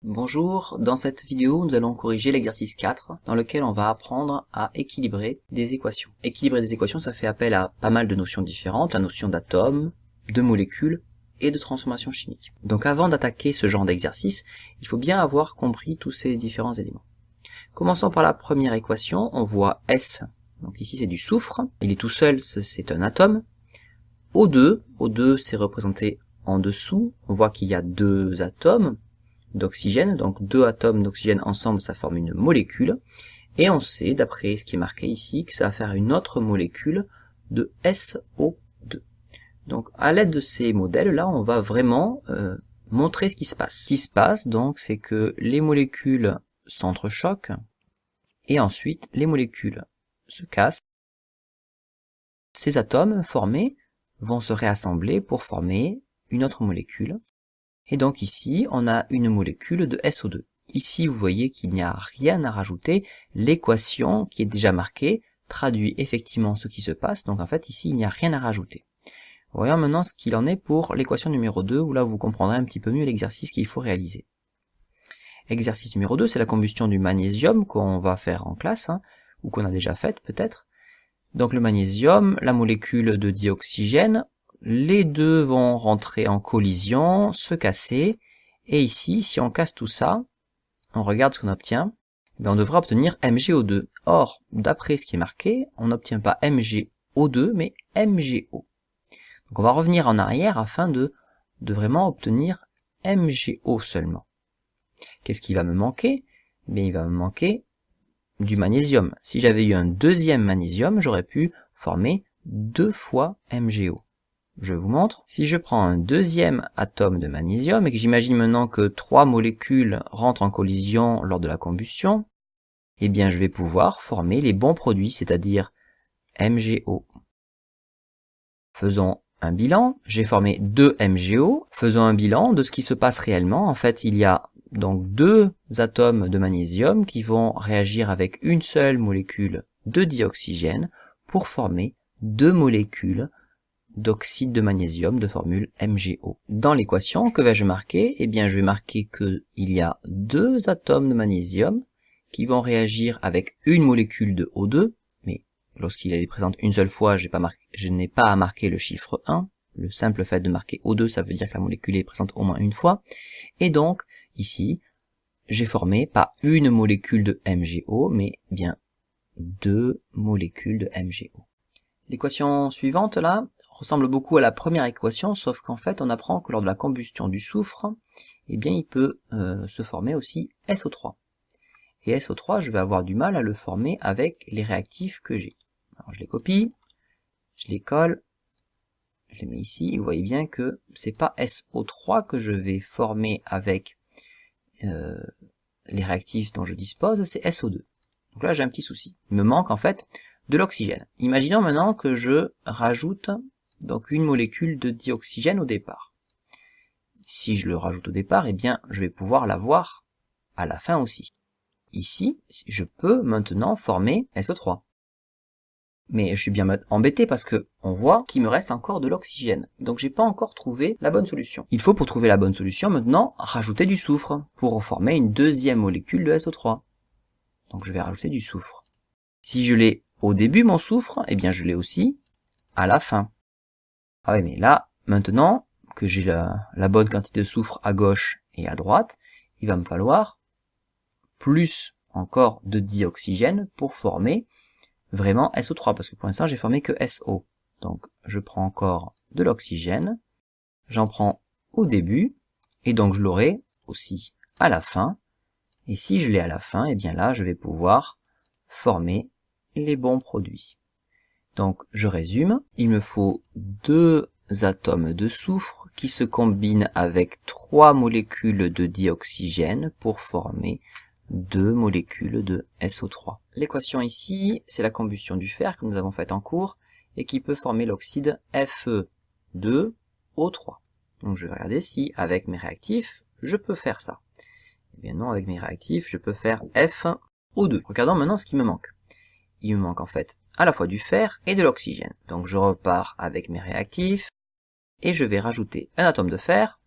Bonjour, dans cette vidéo nous allons corriger l'exercice 4 dans lequel on va apprendre à équilibrer des équations. Équilibrer des équations, ça fait appel à pas mal de notions différentes, la notion d'atome, de molécules et de transformation chimique. Donc avant d'attaquer ce genre d'exercice, il faut bien avoir compris tous ces différents éléments. Commençons par la première équation, on voit S, donc ici c'est du soufre, il est tout seul, c'est un atome. O2 c'est représenté en dessous, on voit qu'il y a deux atomes d'oxygène, donc deux atomes d'oxygène ensemble ça forme une molécule, et on sait d'après ce qui est marqué ici que ça va faire une autre molécule de SO2. Donc à l'aide de ces modèles là on va vraiment montrer ce qui se passe. Ce qui se passe donc c'est que les molécules s'entrechoquent et ensuite les molécules se cassent. Ces atomes formés vont se réassembler pour former une autre molécule. Et donc ici, on a une molécule de SO2. Ici, vous voyez qu'il n'y a rien à rajouter. L'équation qui est déjà marquée traduit effectivement ce qui se passe. Donc en fait, ici, il n'y a rien à rajouter. Voyons maintenant ce qu'il en est pour l'équation numéro 2, où là, vous comprendrez un petit peu mieux l'exercice qu'il faut réaliser. Exercice numéro 2, c'est la combustion du magnésium qu'on va faire en classe, ou qu'on a déjà faite peut-être. Donc le magnésium, la molécule de dioxygène, les deux vont rentrer en collision, se casser, et ici, si on casse tout ça, on regarde ce qu'on obtient, on devra obtenir MgO2. Or, d'après ce qui est marqué, on n'obtient pas MgO2, mais MgO. Donc on va revenir en arrière afin de vraiment obtenir MgO seulement. Qu'est-ce qui va me manquer? Bien, il va me manquer du magnésium. Si j'avais eu un deuxième magnésium, j'aurais pu former 2 fois MgO. Je vous montre. Si je prends un deuxième atome de magnésium et que j'imagine maintenant que 3 molécules rentrent en collision lors de la combustion, eh bien je vais pouvoir former les bons produits, c'est-à-dire MgO. Faisons un bilan. J'ai formé 2 MgO. Faisons un bilan de ce qui se passe réellement. En fait, il y a donc 2 atomes de magnésium qui vont réagir avec une seule molécule de dioxygène pour former 2 molécules d'oxyde de magnésium de formule MgO. Dans l'équation, que vais-je marquer? Eh bien, je vais marquer qu'il y a 2 atomes de magnésium qui vont réagir avec une molécule de O2, mais lorsqu'il est présente une seule fois, je n'ai pas à marquer le chiffre 1. Le simple fait de marquer O2, ça veut dire que la molécule est présente au moins une fois. Et donc, ici, j'ai formé pas une molécule de MgO, mais bien 2 molécules de MgO. L'équation suivante, là, ressemble beaucoup à la première équation, sauf qu'en fait, on apprend que lors de la combustion du soufre, eh bien, il peut se former aussi SO3. Et SO3, je vais avoir du mal à le former avec les réactifs que j'ai. Alors, je les copie, je les colle, je les mets ici, et vous voyez bien que c'est pas SO3 que je vais former avec les réactifs dont je dispose, c'est SO2. Donc là, j'ai un petit souci. Il me manque, en fait, de l'oxygène. Imaginons maintenant que je rajoute donc une molécule de dioxygène au départ. Si je le rajoute au départ, eh bien, je vais pouvoir l'avoir à la fin aussi. Ici, je peux maintenant former SO3. Mais je suis bien embêté parce que on voit qu'il me reste encore de l'oxygène. Donc j'ai pas encore trouvé la bonne solution. Il faut, pour trouver la bonne solution, maintenant, rajouter du soufre pour former une deuxième molécule de SO3. Donc je vais rajouter du soufre. Si je l'ai au début, mon soufre, eh bien je l'ai aussi à la fin. Ah oui, mais là, maintenant que j'ai la bonne quantité de soufre à gauche et à droite, il va me falloir plus encore de dioxygène pour former vraiment SO3, parce que pour l'instant j'ai formé que SO. Donc je prends encore de l'oxygène, j'en prends au début, et donc je l'aurai aussi à la fin. Et si je l'ai à la fin, eh bien là je vais pouvoir former les bons produits. Donc je résume, il me faut 2 atomes de soufre qui se combinent avec 3 molécules de dioxygène pour former 2 molécules de SO3. L'équation ici, c'est la combustion du fer que nous avons faite en cours et qui peut former l'oxyde Fe2O3. Donc je vais regarder si avec mes réactifs, je peux faire ça. Eh bien non, avec mes réactifs, je peux faire FO2. Regardons maintenant ce qui me manque. Il me manque en fait à la fois du fer et de l'oxygène. Donc je repars avec mes réactifs et je vais rajouter un atome de fer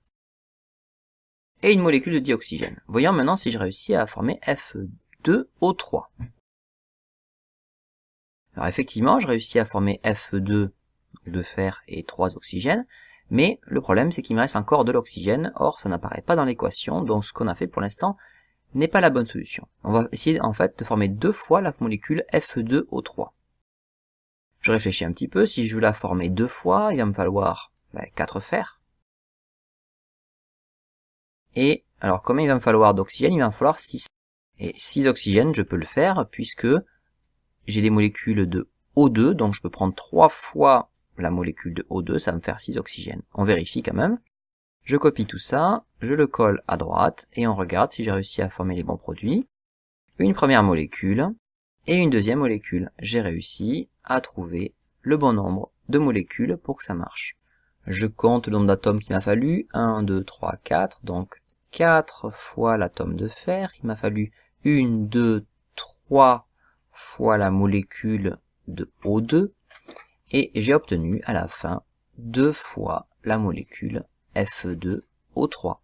et une molécule de dioxygène. Voyons maintenant si j'ai réussi à former F2O3. Alors effectivement, j'ai réussi à former Fe2 de fer et 3 oxygènes, mais le problème c'est qu'il me reste encore de l'oxygène, or ça n'apparaît pas dans l'équation, donc ce qu'on a fait pour l'instant n'est pas la bonne solution. On va essayer en fait de former 2 fois la molécule Fe2O3. Je réfléchis un petit peu, si je veux la former 2 fois, il va me falloir 4 fers. Et alors combien il va me falloir d'oxygène? Il va me falloir 6. Et 6 oxygènes, je peux le faire puisque j'ai des molécules de O2, donc je peux prendre 3 fois la molécule de O2, ça va me faire 6 oxygènes. On vérifie quand même. Je copie tout ça, je le colle à droite, et on regarde si j'ai réussi à former les bons produits. Une première molécule, et une deuxième molécule. J'ai réussi à trouver le bon nombre de molécules pour que ça marche. Je compte le nombre d'atomes qu'il m'a fallu, 1, 2, 3, 4, donc 4 fois l'atome de fer, il m'a fallu 1, 2, 3 fois la molécule de O2, et j'ai obtenu à la fin 2 fois la molécule Fe2O3.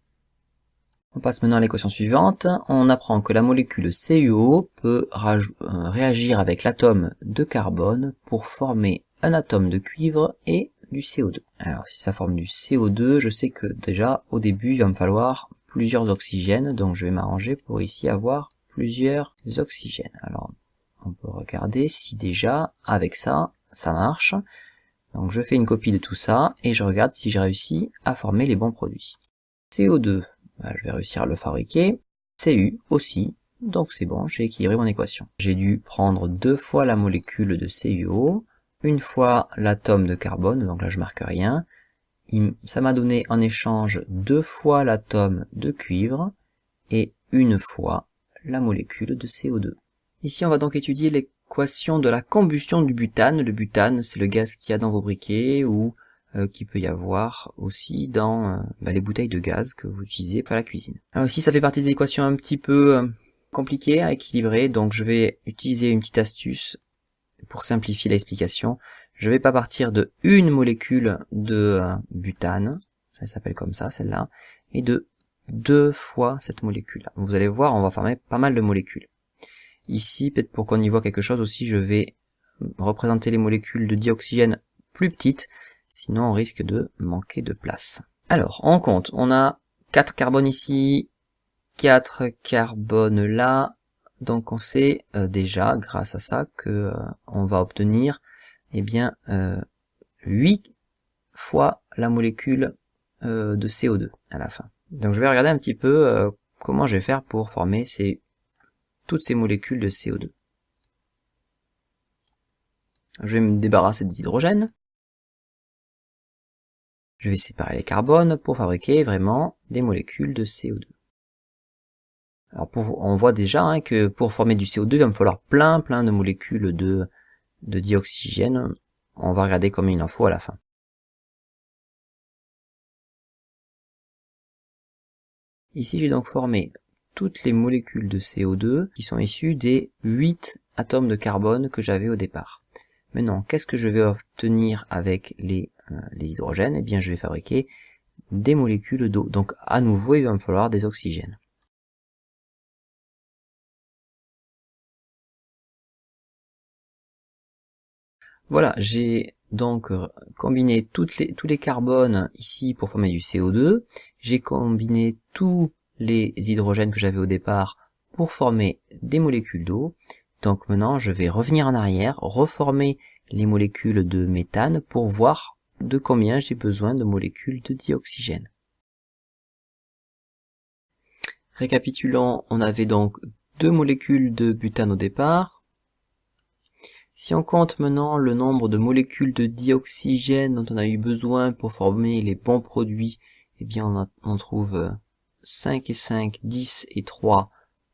On passe maintenant à l'équation suivante. On apprend que la molécule CuO peut réagir avec l'atome de carbone pour former un atome de cuivre et du CO2. Alors si ça forme du CO2, je sais que déjà au début il va me falloir plusieurs oxygènes, donc je vais m'arranger pour ici avoir plusieurs oxygènes. Alors on peut regarder si déjà avec ça, ça marche. Donc je fais une copie de tout ça et je regarde si j'ai réussi à former les bons produits. CO2, je vais réussir à le fabriquer. Cu aussi, donc c'est bon, j'ai équilibré mon équation. J'ai dû prendre 2 fois la molécule de CuO, une fois l'atome de carbone, donc là je marque rien. Ça m'a donné en échange 2 fois l'atome de cuivre et une fois la molécule de CO2. Ici on va donc étudier l'équation de la combustion du butane. Le butane c'est le gaz qu'il y a dans vos briquets ou qu'il peut y avoir aussi dans les bouteilles de gaz que vous utilisez pour la cuisine. Alors ici ça fait partie des équations un petit peu compliquées à équilibrer, donc je vais utiliser une petite astuce pour simplifier l'explication. Je vais pas partir de une molécule de butane, ça s'appelle comme ça celle-là, et de 2 fois cette molécule-là. Vous allez voir, on va former pas mal de molécules. Ici, peut-être pour qu'on y voit quelque chose aussi, je vais représenter les molécules de dioxygène plus petites, sinon on risque de manquer de place. Alors, on compte, on a 4 carbones ici, 4 carbones là, donc on sait déjà, grâce à ça, que on va obtenir 8 fois la molécule de CO2 à la fin. Donc je vais regarder un petit peu comment je vais faire pour former toutes ces molécules de CO2. Je vais me débarrasser des hydrogènes. Je vais séparer les carbones pour fabriquer vraiment des molécules de CO2. Alors on voit déjà que pour former du CO2, il va me falloir plein de molécules de dioxygène. On va regarder combien il en faut à la fin. Ici j'ai donc formé toutes les molécules de CO2 qui sont issues des 8 atomes de carbone que j'avais au départ. Maintenant, qu'est-ce que je vais obtenir avec les hydrogènes? Eh bien, je vais fabriquer des molécules d'eau. Donc, à nouveau, il va me falloir des oxygènes. Voilà, j'ai donc combiné tous les carbones ici pour former du CO2. J'ai combiné tous les hydrogènes que j'avais au départ pour former des molécules d'eau. Donc maintenant, je vais revenir en arrière, reformer les molécules de méthane pour voir de combien j'ai besoin de molécules de dioxygène. Récapitulons, on avait donc 2 molécules de butane au départ. Si on compte maintenant le nombre de molécules de dioxygène dont on a eu besoin pour former les bons produits, eh bien on trouve 5 et 5, 10 et 3,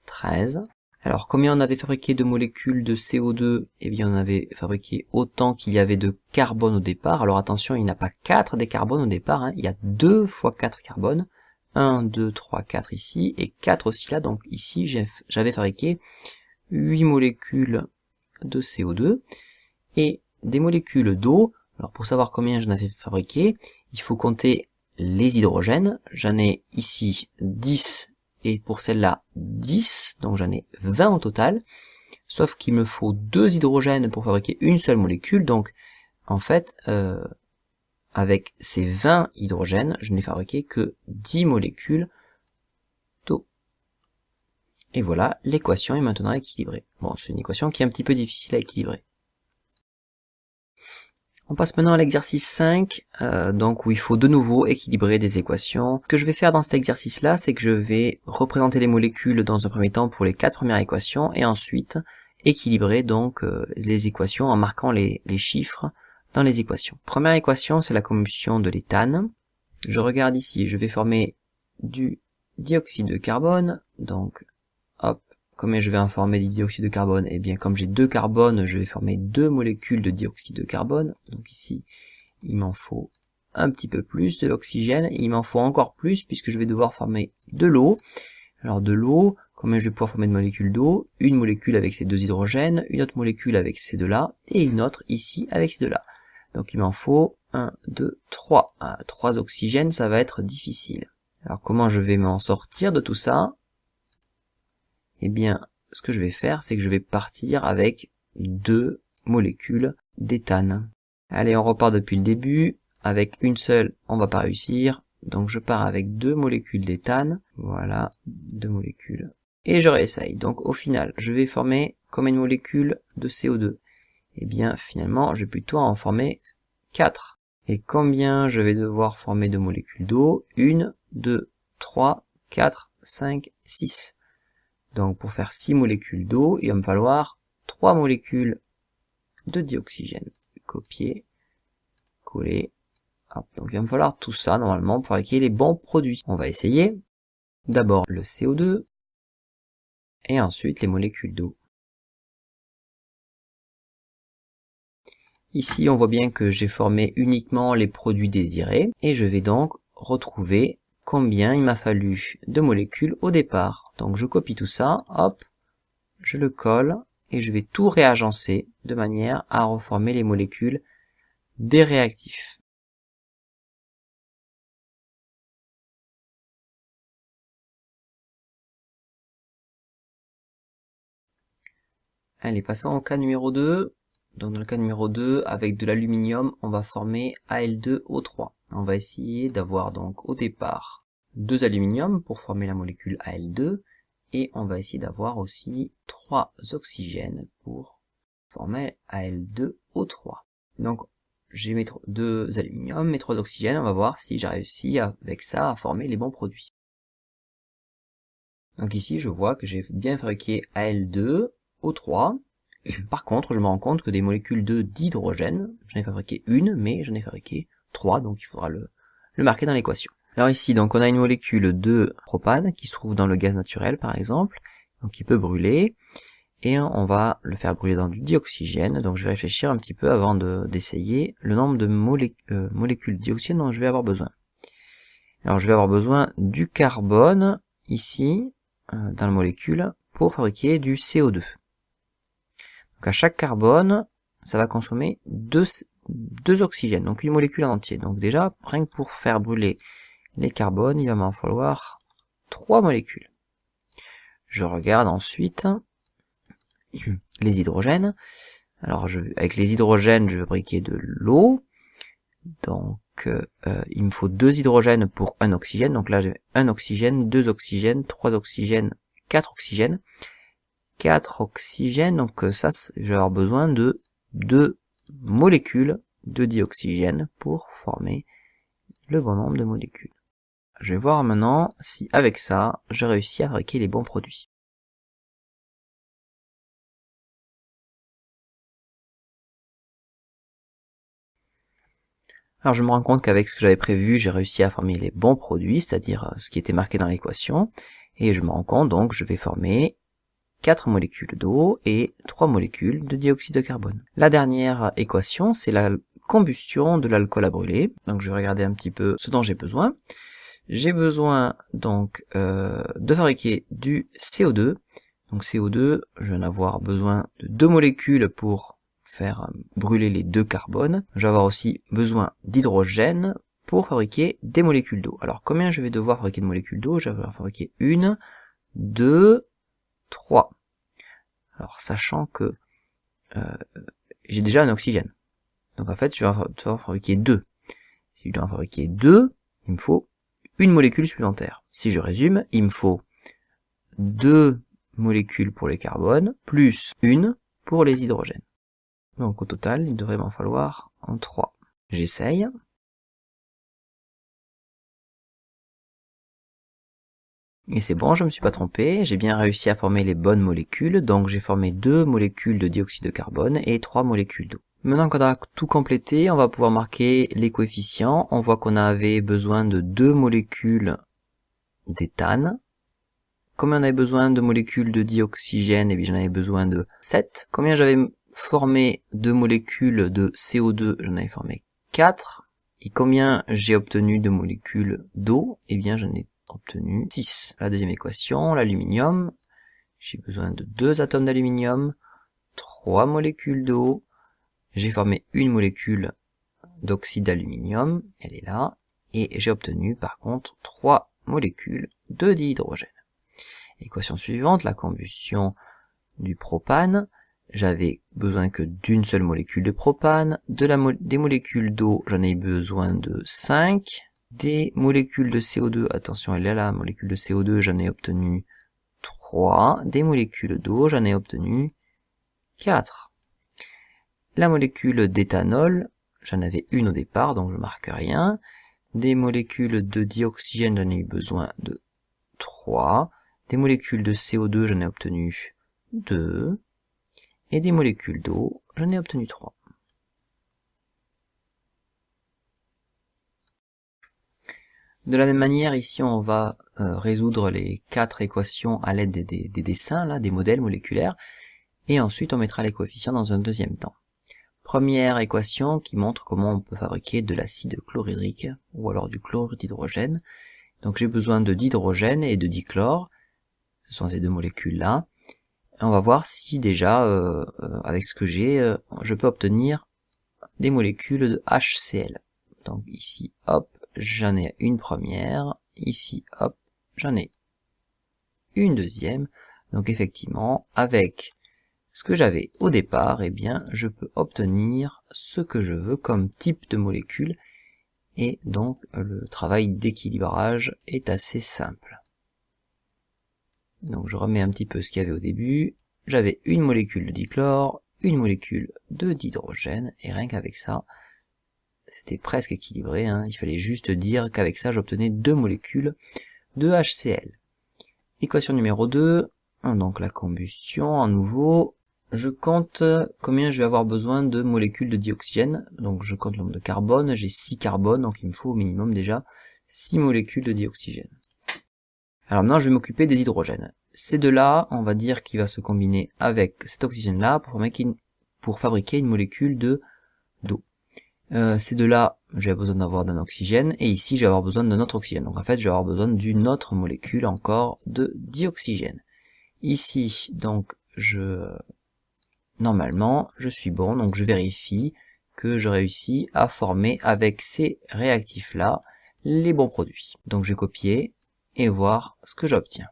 13. Alors combien on avait fabriqué de molécules de CO2? Eh bien on avait fabriqué autant qu'il y avait de carbone au départ. Alors attention, il n'y a pas 4 des carbones au départ, il y a 2 fois 4 carbones. 1, 2, 3, 4 ici, et 4 aussi là, donc ici j'avais fabriqué 8 molécules de CO2, et des molécules d'eau. Alors pour savoir combien j'en avais fabriqué, il faut compter les hydrogènes. J'en ai ici 10 et pour celle-là 10, donc j'en ai 20 au total. Sauf qu'il me faut 2 hydrogènes pour fabriquer une seule molécule, donc en fait, avec ces 20 hydrogènes, je n'ai fabriqué que 10 molécules d'eau. Et voilà, l'équation est maintenant équilibrée. Bon, c'est une équation qui est un petit peu difficile à équilibrer. On passe maintenant à l'exercice 5, donc où il faut de nouveau équilibrer des équations. Ce que je vais faire dans cet exercice-là, c'est que je vais représenter les molécules dans un premier temps pour les 4 premières équations, et ensuite équilibrer donc les équations en marquant les chiffres dans les équations. Première équation, c'est la combustion de l'éthane. Je regarde ici, je vais former du dioxyde de carbone, donc hop, comment je vais en former du dioxyde de carbone? Eh bien, comme j'ai 2 carbones, je vais former 2 molécules de dioxyde de carbone. Donc ici, il m'en faut un petit peu plus de l'oxygène. Il m'en faut encore plus puisque je vais devoir former de l'eau. Alors de l'eau, comment je vais pouvoir former de molécules d'eau? Une molécule avec ces 2 hydrogènes, une autre molécule avec ces 2-là, et une autre ici avec ces 2-là. Donc il m'en faut 1, 2, 3. 3 oxygènes, ça va être difficile. Alors comment je vais m'en sortir de tout ça? Eh bien, ce que je vais faire, c'est que je vais partir avec 2 molécules d'éthane. Allez, on repart depuis le début. Avec une seule, on va pas réussir. Donc je pars avec 2 molécules d'éthane. Voilà, 2 molécules. Et je réessaye. Donc au final, je vais former combien de molécules de CO2? Eh bien, finalement, je vais plutôt en former 4. Et combien je vais devoir former de molécules d'eau? 1, 2, 3, 4, 5, 6. Donc pour faire 6 molécules d'eau, il va me falloir 3 molécules de dioxygène. Copier, coller. Hop. Donc il va me falloir tout ça normalement pour fabriquer les bons produits. On va essayer. D'abord le CO2 et ensuite les molécules d'eau. Ici on voit bien que j'ai formé uniquement les produits désirés et je vais donc retrouver combien il m'a fallu de molécules au départ. Donc je copie tout ça, hop, je le colle et je vais tout réagencer de manière à reformer les molécules des réactifs. Allez, passons au cas numéro 2. Donc dans le cas numéro 2, avec de l'aluminium, on va former Al2O3. On va essayer d'avoir donc au départ 2 aluminium pour former la molécule Al2, et on va essayer d'avoir aussi 3 oxygènes pour former Al2O3. Donc j'ai mes 2 aluminium, mes 3 oxygènes, on va voir si j'ai réussi avec ça à former les bons produits. Donc ici je vois que j'ai bien fabriqué Al2O3. Par contre, je me rends compte que des molécules d'hydrogène, j'en ai fabriqué une, mais j'en ai fabriqué 3, donc il faudra le marquer dans l'équation. Alors ici, donc on a une molécule de propane qui se trouve dans le gaz naturel, par exemple, donc qui peut brûler, et on va le faire brûler dans du dioxygène. Donc je vais réfléchir un petit peu avant d'essayer le nombre de molécules de dioxygène dont je vais avoir besoin. Alors je vais avoir besoin du carbone, ici, dans la molécule, pour fabriquer du CO2. Donc à chaque carbone, ça va consommer 2 oxygènes, donc une molécule en entier. Donc déjà, rien que pour faire brûler les carbones, il va m'en falloir 3 molécules. Je regarde ensuite les hydrogènes. Alors avec les hydrogènes, je vais fabriquer de l'eau. Donc il me faut 2 hydrogènes pour 1 oxygène. Donc là j'ai 1 oxygène, 2 oxygènes, 3 oxygènes, 4 oxygènes. 4 oxygènes, donc ça, je vais avoir besoin de 2 molécules de dioxygène pour former le bon nombre de molécules. Je vais voir maintenant si avec ça, je réussis à fabriquer les bons produits. Alors je me rends compte qu'avec ce que j'avais prévu, j'ai réussi à former les bons produits, c'est-à-dire ce qui était marqué dans l'équation, et je me rends compte donc je vais former 4 molécules d'eau et 3 molécules de dioxyde de carbone. La dernière équation, c'est la combustion de l'alcool à brûler. Donc je vais regarder un petit peu ce dont j'ai besoin. J'ai besoin donc de fabriquer du CO2. Donc CO2, je vais en avoir besoin de 2 molécules pour faire brûler les 2 carbones. Je vais avoir aussi besoin d'hydrogène pour fabriquer des molécules d'eau. Alors combien je vais devoir fabriquer de molécules d'eau? Je vais devoir fabriquer 1, 2, 3. Alors sachant que j'ai déjà un oxygène. Donc en fait je vais devoir fabriquer 2. Si je dois en fabriquer 2, il me faut une molécule supplémentaire. Si je résume, il me faut 2 molécules pour les carbones, plus 1 pour les hydrogènes. Donc au total, il devrait m'en falloir en 3. J'essaye. Et c'est bon, je me suis pas trompé, j'ai bien réussi à former les bonnes molécules, donc j'ai formé 2 molécules de dioxyde de carbone et 3 molécules d'eau. Maintenant qu'on a tout complété, on va pouvoir marquer les coefficients. On voit qu'on avait besoin de 2 molécules d'éthane. Combien on avait besoin de molécules de dioxygène? Eh bien j'en avais besoin de 7. Combien j'avais formé de molécules de CO2? J'en avais formé 4. Et combien j'ai obtenu de molécules d'eau? Eh bien j'en ai obtenu 6. La deuxième équation, l'aluminium. J'ai besoin de 2 atomes d'aluminium, 3 molécules d'eau. J'ai formé une molécule d'oxyde d'aluminium, elle est là, et j'ai obtenu par contre 3 molécules de dihydrogène. Équation suivante, la combustion du propane. J'avais besoin que d'une seule molécule de propane, des molécules d'eau, j'en ai besoin de 5, des molécules de CO2, attention elle est là, molécule de CO2, j'en ai obtenu 3, des molécules d'eau, j'en ai obtenu 4. La molécule d'éthanol, j'en avais une au départ, donc je marque rien. Des molécules de dioxygène, j'en ai eu besoin de 3. Des molécules de CO2, j'en ai obtenu 2. Et des molécules d'eau, j'en ai obtenu 3. De la même manière, ici on va résoudre les 4 équations à l'aide des dessins, là, des modèles moléculaires. Et ensuite on mettra les coefficients dans un deuxième temps. Première équation qui montre comment on peut fabriquer de l'acide chlorhydrique ou alors du chlorure d'hydrogène. Donc j'ai besoin de d'hydrogène et de dichlore, ce sont ces deux molécules là. Et on va voir si déjà avec ce que j'ai, je peux obtenir des molécules de HCl. Donc ici hop, j'en ai une première, ici hop, j'en ai une deuxième. Donc effectivement avec ce que j'avais au départ, eh bien, je peux obtenir ce que je veux comme type de molécule, et donc le travail d'équilibrage est assez simple. Donc je remets un petit peu ce qu'il y avait au début, j'avais une molécule de dichlore, une molécule de d'hydrogène, et rien qu'avec ça, c'était presque équilibré, hein. Il fallait juste dire qu'avec ça j'obtenais 2 molécules de HCl. Équation numéro 2, donc la combustion, à nouveau, je compte combien je vais avoir besoin de molécules de dioxygène, donc je compte le nombre de carbone, j'ai 6 carbones, donc il me faut au minimum déjà 6 molécules de dioxygène. Alors maintenant je vais m'occuper des hydrogènes. Ces deux-là, on va dire qu'il va se combiner avec cet oxygène-là pour fabriquer une molécule d'eau. Ces deux-là, j'ai besoin d'avoir d'un oxygène, et ici je vais avoir besoin d'un autre oxygène. Donc en fait je vais avoir besoin d'une autre molécule encore de dioxygène. Ici, donc normalement, je suis bon, donc je vérifie que je réussis à former avec ces réactifs-là les bons produits. Donc je vais copier et voir ce que j'obtiens.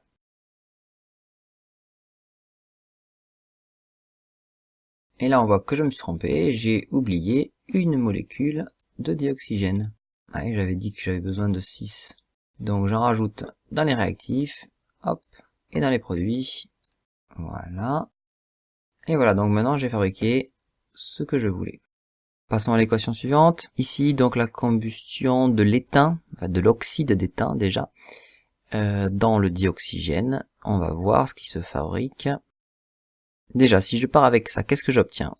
Et là on voit que je me suis trompé, j'ai oublié une molécule de dioxygène. Ouais, j'avais dit que j'avais besoin de 6. Donc j'en rajoute dans les réactifs, hop, et dans les produits. Voilà. Et voilà, donc maintenant j'ai fabriqué ce que je voulais. Passons à l'équation suivante. Ici, donc la combustion de l'étain, enfin de l'oxyde d'étain déjà, dans le dioxygène. On va voir ce qui se fabrique. Déjà, si je pars avec ça, qu'est-ce que j'obtiens?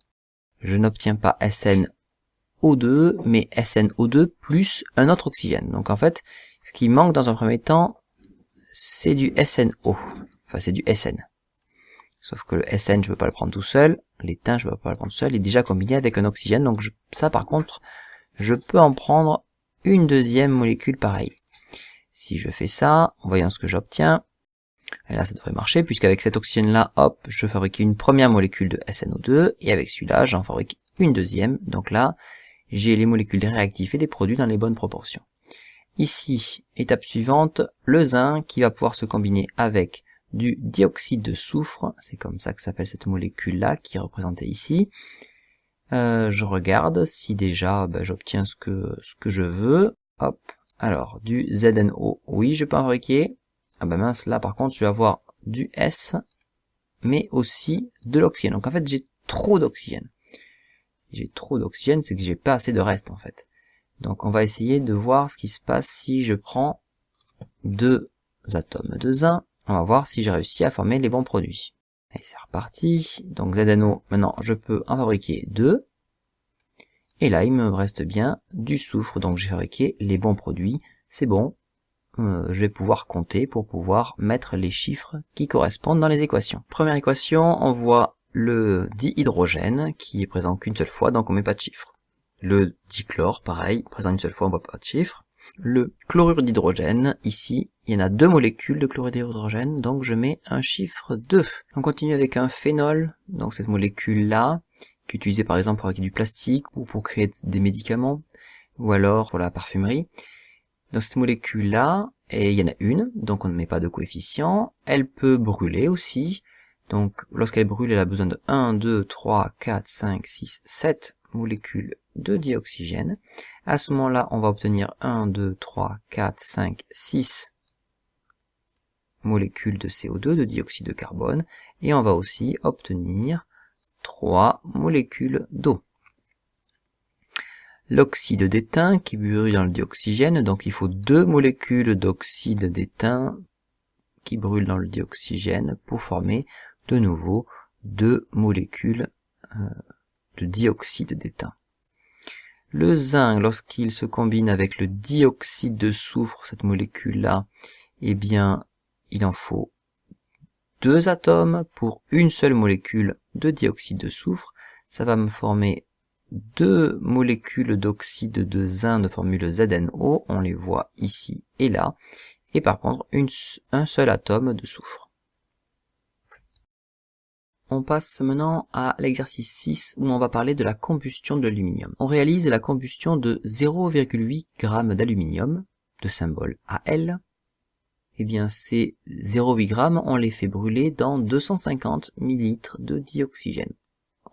Je n'obtiens pas SnO2, mais SnO2 plus un autre oxygène. Donc en fait, ce qui manque dans un premier temps, c'est du SnO. Enfin, c'est du SN. Sauf que le SN, je peux pas le prendre tout seul. L'étain, je peux pas le prendre tout seul. Il est déjà combiné avec un oxygène. Donc ça, par contre, je peux en prendre une deuxième molécule pareille. Si je fais ça, en voyant ce que j'obtiens, et là ça devrait marcher, puisqu'avec cet oxygène-là, hop, je fabrique une première molécule de SnO2, et avec celui-là, j'en fabrique une deuxième. Donc là, j'ai les molécules des réactifs et des produits dans les bonnes proportions. Ici, étape suivante, le zinc qui va pouvoir se combiner avec du dioxyde de soufre, c'est comme ça que s'appelle cette molécule-là qui est représentée ici. Je regarde si déjà j'obtiens ce que je veux. Hop, alors du ZNO, oui je peux en fabriquer. Ah bah mince, là par contre je vais avoir du S, mais aussi de l'oxygène. Donc en fait j'ai trop d'oxygène. Si j'ai trop d'oxygène, c'est que j'ai pas assez de reste en fait. Donc on va essayer de voir ce qui se passe si je prends 2 atomes de zinc. On va voir si j'ai réussi à former les bons produits. Et c'est reparti. Donc ZNO, maintenant je peux en fabriquer 2. Et là il me reste bien du soufre, donc j'ai fabriqué les bons produits. C'est bon. Je vais pouvoir compter pour pouvoir mettre les chiffres qui correspondent dans les équations. Première équation, on voit le dihydrogène qui est présent qu'une seule fois, donc on met pas de chiffre. Le dichlore, pareil, présent une seule fois, on voit pas de chiffre. Le chlorure d'hydrogène, ici, il y en a 2 molécules de chlorure d'hydrogène, donc je mets un chiffre 2. On continue avec un phénol, donc cette molécule-là, qui est utilisée par exemple pour fabriquer du plastique, ou pour créer des médicaments, ou alors pour la parfumerie. Donc cette molécule-là, et il y en a une, donc on ne met pas de coefficient, elle peut brûler aussi, donc lorsqu'elle brûle, elle a besoin de 1, 2, 3, 4, 5, 6, 7 molécules de dioxygène. À ce moment-là, on va obtenir 1, 2, 3, 4, 5, 6 molécules de CO2, de dioxyde de carbone, et on va aussi obtenir 3 molécules d'eau. L'oxyde d'étain qui brûle dans le dioxygène, donc il faut 2 molécules d'oxyde d'étain qui brûlent dans le dioxygène pour former de nouveau 2 molécules de dioxyde d'étain. Le zinc, lorsqu'il se combine avec le dioxyde de soufre, cette molécule-là, eh bien, il en faut 2 atomes pour une seule molécule de dioxyde de soufre. Ça va me former 2 molécules d'oxyde de zinc de formule ZNO, on les voit ici et là, et par contre un seul atome de soufre. On passe maintenant à l'exercice 6 où on va parler de la combustion de l'aluminium. On réalise la combustion de 0,8 g d'aluminium, de symbole Al. Eh bien ces 0,8 g, on les fait brûler dans 250 ml de dioxygène.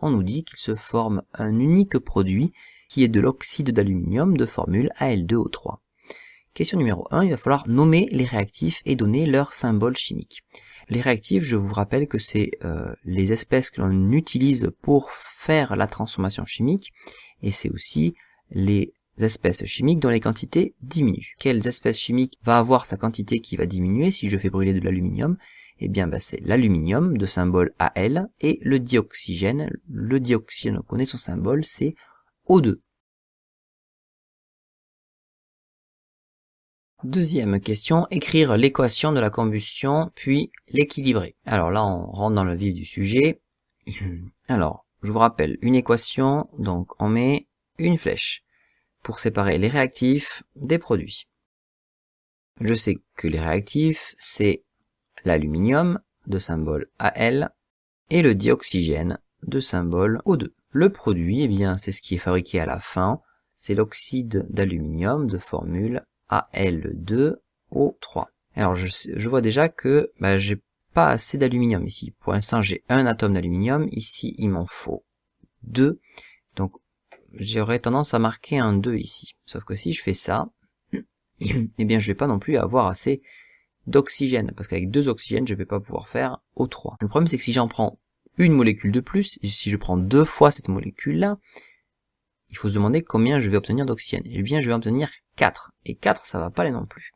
On nous dit qu'il se forme un unique produit qui est de l'oxyde d'aluminium de formule Al2O3. Question numéro 1, il va falloir nommer les réactifs et donner leur symbole chimique. Les réactifs, je vous rappelle que c'est les espèces que l'on utilise pour faire la transformation chimique, et c'est aussi les espèces chimiques dont les quantités diminuent. Quelles espèces chimiques va avoir sa quantité qui va diminuer si je fais brûler de l'aluminium? Eh bien, c'est l'aluminium de symbole Al et le dioxygène. Le dioxygène, on connaît son symbole, c'est O2. Deuxième question, écrire l'équation de la combustion, puis l'équilibrer. Alors là, on rentre dans le vif du sujet. Alors, je vous rappelle, une équation, donc on met une flèche pour séparer les réactifs des produits. Je sais que les réactifs, c'est l'aluminium, de symbole Al, et le dioxygène, de symbole O2. Le produit, eh bien, c'est ce qui est fabriqué à la fin, c'est l'oxyde d'aluminium de formule Al2O3. Alors je vois déjà que j'ai pas assez d'aluminium ici. Pour l'instant j'ai un atome d'aluminium, ici il m'en faut 2. Donc j'aurais tendance à marquer un 2 ici. Sauf que si je fais ça, eh bien je vais pas non plus avoir assez d'oxygène, parce qu'avec 2 oxygènes je vais pas pouvoir faire O3. Le problème c'est que si j'en prends une molécule de plus, si je prends 2 fois cette molécule là, il faut se demander combien je vais obtenir d'oxygène. Eh bien, je vais obtenir 4. Et 4, ça va pas aller non plus.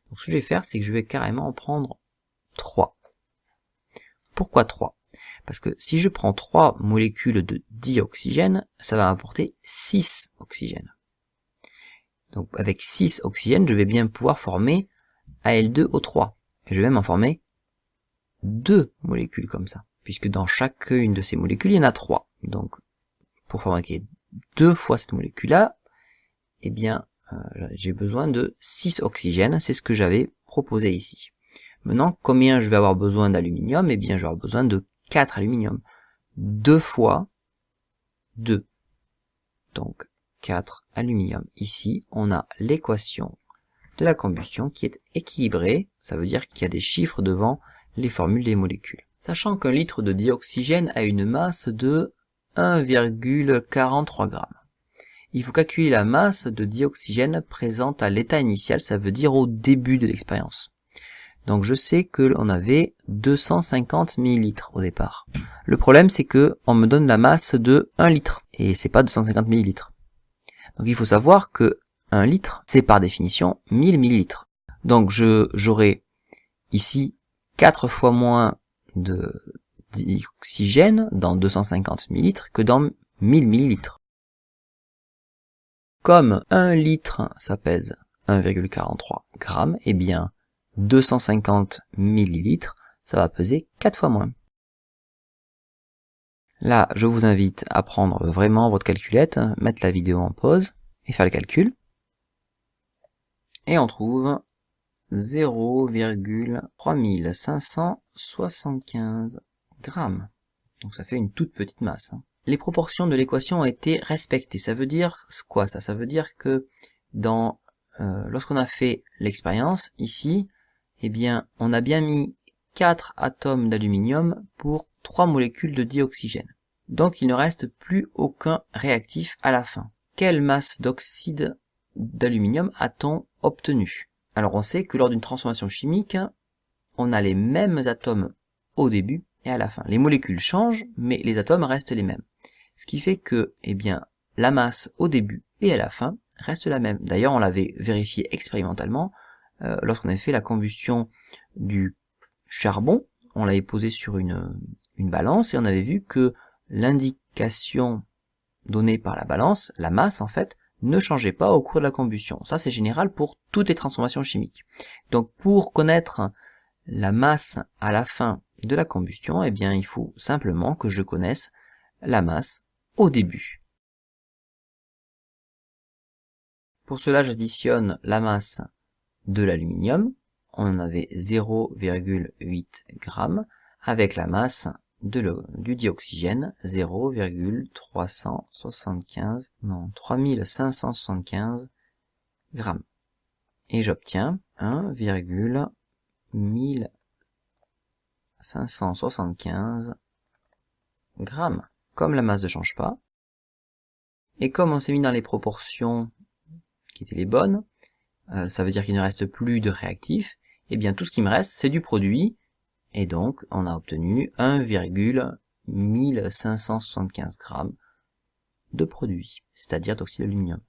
Donc, ce que je vais faire, c'est que je vais carrément en prendre 3. Pourquoi 3? Parce que si je prends 3 molécules de dioxygène, ça va m'apporter 6 oxygènes. Donc, avec 6 oxygènes, je vais bien pouvoir former Al2O3. Et je vais même en former 2 molécules comme ça. Puisque dans chacune de ces molécules, il y en a 3. Donc, pour fabriquer 2 fois cette molécule-là, eh bien, j'ai besoin de 6 oxygènes, c'est ce que j'avais proposé ici. Maintenant, combien je vais avoir besoin d'aluminium? Eh bien, je vais avoir besoin de 4 aluminium. 2 fois 2. Donc, 4 aluminium. Ici, on a l'équation de la combustion qui est équilibrée, ça veut dire qu'il y a des chiffres devant les formules des molécules. Sachant qu'un litre de dioxygène a une masse de 1,43 g. Il faut calculer la masse de dioxygène présente à l'état initial, ça veut dire au début de l'expérience. Donc je sais que l'on avait 250 ml au départ. Le problème c'est que on me donne la masse de 1 litre et c'est pas 250 ml. Donc il faut savoir que 1 litre c'est par définition 1000 ml. Donc j'aurai ici 4 fois moins de dioxygène dans 250 ml que dans 1000 ml. Comme 1 litre ça pèse 1,43 g, eh bien 250 millilitres, ça va peser 4 fois moins. Là, je vous invite à prendre vraiment votre calculette, mettre la vidéo en pause et faire le calcul. Et on trouve 0,3575 grammes. Donc ça fait une toute petite masse. Les proportions de l'équation ont été respectées. Ça veut dire quoi ça? Ça veut dire que lorsqu'on a fait l'expérience, ici, eh bien, on a bien mis 4 atomes d'aluminium pour 3 molécules de dioxygène. Donc il ne reste plus aucun réactif à la fin. Quelle masse d'oxyde d'aluminium a-t-on obtenu? Alors on sait que lors d'une transformation chimique, on a les mêmes atomes au début et à la fin. Les molécules changent, mais les atomes restent les mêmes. Ce qui fait que, eh bien, la masse au début et à la fin reste la même. D'ailleurs, on l'avait vérifié expérimentalement. Lorsqu'on avait fait la combustion du charbon, on l'avait posé sur une balance et on avait vu que l'indication donnée par la balance, la masse en fait, ne changeait pas au cours de la combustion. Ça c'est général pour toutes les transformations chimiques. Donc pour connaître la masse à la fin de la combustion, eh bien il faut simplement que je connaisse la masse au début. Pour cela j'additionne la masse de l'aluminium, on en avait 0,8 g, avec la masse du dioxygène 3575 grammes. Et j'obtiens 1,1575 grammes. Comme la masse ne change pas, et comme on s'est mis dans les proportions qui étaient les bonnes, ça veut dire qu'il ne reste plus de réactif, et bien tout ce qui me reste c'est du produit, et donc on a obtenu 1,1575 g de produit, c'est-à-dire d'oxyde d'aluminium.